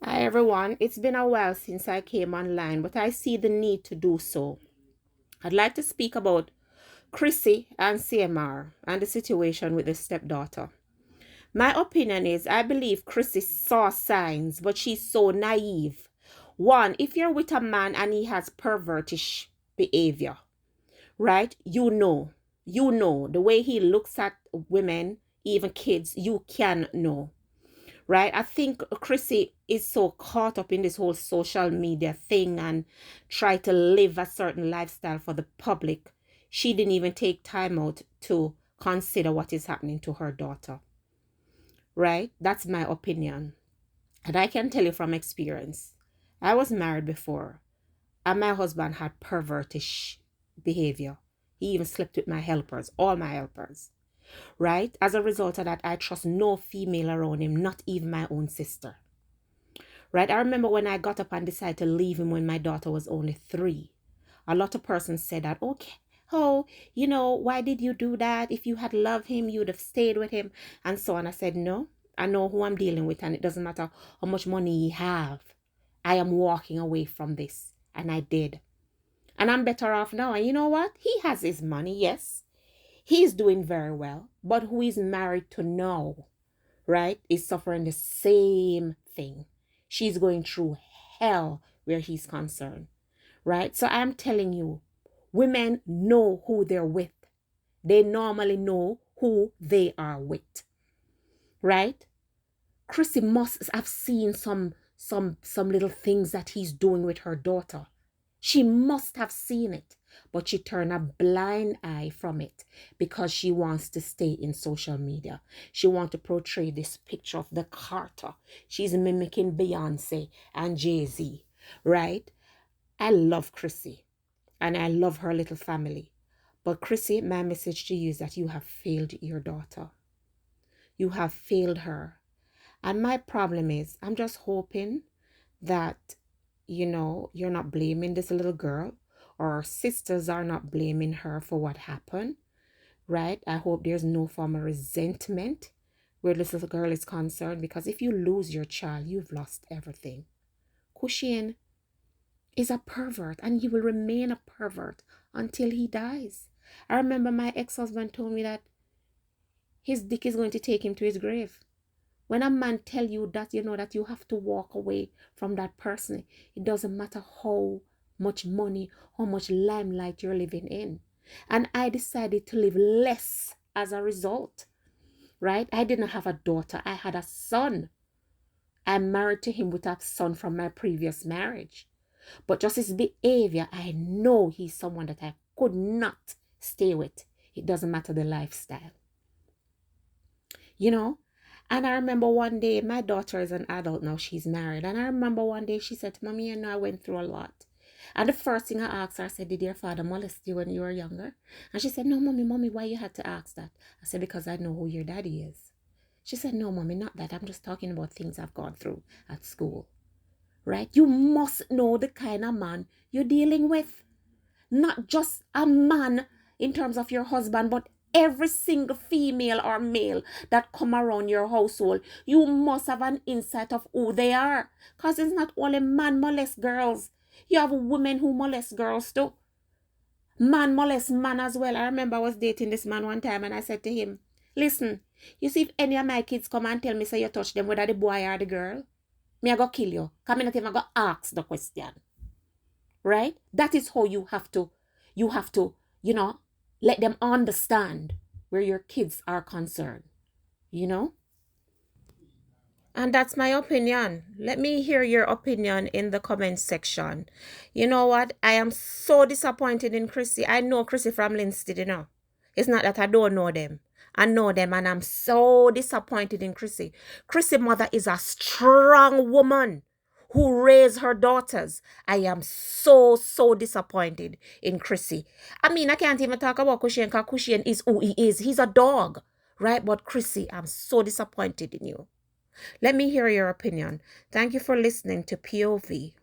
Hi everyone, it's been a while since I came online, but I see the need to do so. I'd like to speak about Chrissy and CMR and the situation with the stepdaughter. My opinion is I believe Chrissy saw signs, but she's so naive. One, if you're with a man and he has pervertish behavior, right? You know, the way he looks at women, even kids, you can know, right? I think Chrissy is so caught up in this whole social media thing and try to live a certain lifestyle for the public. She didn't even take time out to consider what is happening to her daughter, right? That's my opinion. And I can tell you from experience, I was married before and my husband had pervertish behavior. He even slept with my helpers, all my helpers, right? As a result of that, I trust no female around him, not even my own sister. Right? I remember when I got up and decided to leave him when my daughter was only 3. A lot of persons said that, okay, oh, why did you do that? If you had loved him, you'd have stayed with him, and so on. I said, no, I know who I'm dealing with, and it doesn't matter how much money he have. I am walking away from this, and I did. And I'm better off now. And you know what? He has his money, yes. He's doing very well. But who is married to now, right, is suffering the same thing. She's going through hell where he's concerned, right? So I'm telling you, women know who they're with. They normally know who they are with, right? Chrissy must have seen some little things that he's doing with her daughter. She must have seen it, but she turned a blind eye from it because she wants to stay in social media. She wants to portray this picture of the Carter. She's mimicking Beyonce and Jay-Z, right? I love Chrissy and I love her little family. But Chrissy, my message to you is that you have failed your daughter. You have failed her. And my problem is, I'm just hoping that, you're not blaming this little girl or her sisters are not blaming her for what happened, right? I hope there's no form of resentment where this little girl is concerned, because if you lose your child, you've lost everything. Kushin is a pervert and he will remain a pervert until he dies. I remember my ex-husband told me that his dick is going to take him to his grave. When a man tell you that, you know that you have to walk away from that person. It doesn't matter how much money, how much limelight you're living in. And I decided to live less as a result, right? I didn't have a daughter. I had a son. I'm married to him with a son from my previous marriage. But just his behavior, I know he's someone that I could not stay with. It doesn't matter the lifestyle, you know? And I remember one day, my daughter is an adult now, she's married. And I remember one day she said, Mommy, I went through a lot. And the first thing I asked her, I said, did your father molest you when you were younger? And she said, no, Mommy, why you had to ask that? I said, because I know who your daddy is. She said, no, Mommy, not that. I'm just talking about things I've gone through at school. Right? You must know the kind of man you're dealing with. Not just a man in terms of your husband, but every single female or male that come around your household. You must have an insight of who they are. Because it's not only man molest girls. You have women who molest girls too. Man molest man as well. I remember I was dating this man one time and I said to him, listen, you see if any of my kids come and tell me say you touch them, whether the boy or the girl, me I go kill you. Come in and I go ask the question. Right? That is how you have to, let them understand where your kids are concerned, you know? And that's my opinion. Let me hear your opinion in the comment section. You know what? I am so disappointed in Chrissy. I know Chrissy from Linstead. It's not that I don't know them. I know them and I'm so disappointed in Chrissy. Chrissy's mother is a strong woman who raised her daughters. I am so disappointed in Chrissy. I mean, I can't even talk about Kushian because Kushian is who he is. He's a dog, right? But Chrissy, I'm so disappointed in you. Let me hear your opinion. Thank you for listening to POV.